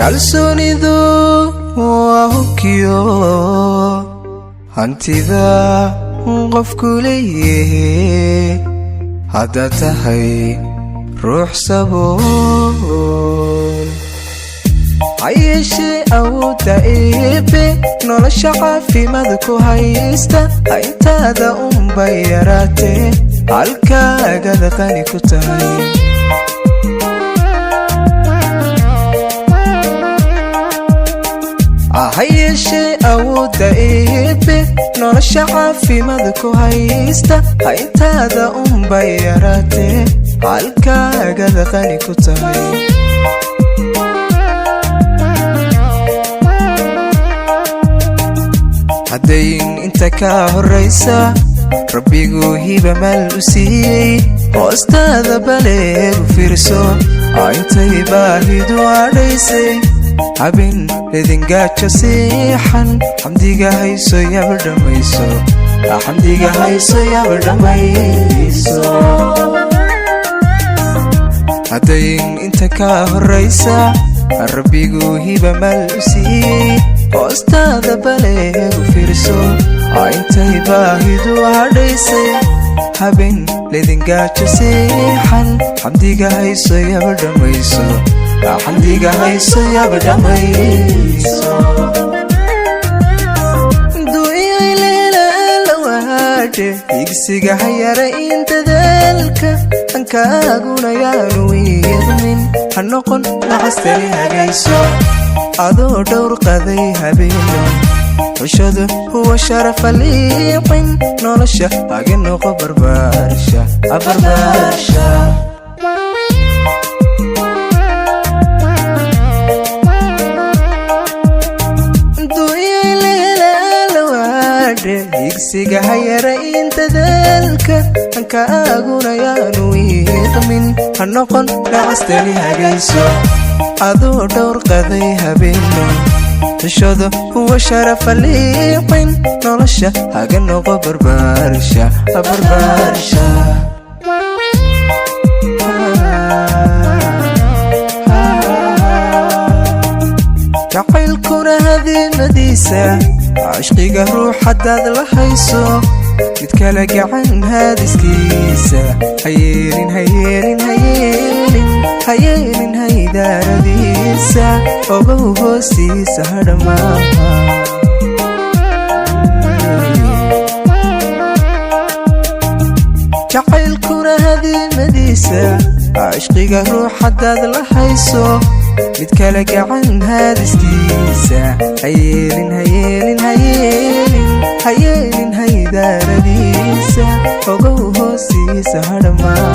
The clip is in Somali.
kalsoonidu waa hubkiyo hantida qofku leeyahay haddaad tahay ruux sabool hayeeshee awoodda eebe nolosha caafimaad ku haysta intaada unbay yaraatee halkaagada qani ku tahay hayeeshee awoodda eebe nolosha caafimaad ku haysta intaada unbay yaraatee halkaagada qani ku tahay haddayn inta ka horraysa rabbigu hiba maal u siiyey hoostaada baleegu fiirso intay baahidu adhaysay habeen ledingaajo siixan xamdiga hayso yaba dhammayso xamdiga hayso yaba dhammayso haddayn inta ka horraysa rabbigu hiba maal u siiyey hoostaada baleegu fiirso intay baahidu hadhaysay habeen ledingaajo siixan xamdiga hayso yaba dhammayso xamdiga hayso yaba dhammayso duuyay leelalawaadhe higsiga hayara in dadaalka ankaaguna yaanu wiiqmin ha noqon nacastani hagayso adoo dhowr qaday habeeno xushadu huwa sharafa liiqin nolosha haga noqo barbaarsha barbaarsha higsiga hayara in dadaalka ankaaguna yaanu wiiqmin ha noqon nacastani hagayso adoo dhowr qaday habeeno xushadu huwa sharafa liiqin nolosha haga noqo barbaarsha barbaarsha jacaylkuna hadiimadiisa cishqiga ruux haddaad la hayso mid kala gacan haadiskiisa hayeelin hayeelin hayeelin hayeelin haydaaradiisa ogow hoostiisa hadhamaa jacaylkuna hadiimadiisa cishqiga ruux haddaad la hayso mid kala gacan haadiskiisa hayeelin hayeelin hayeelin hayeelin haydaaradiisa ogow hoostiisa hadhamaa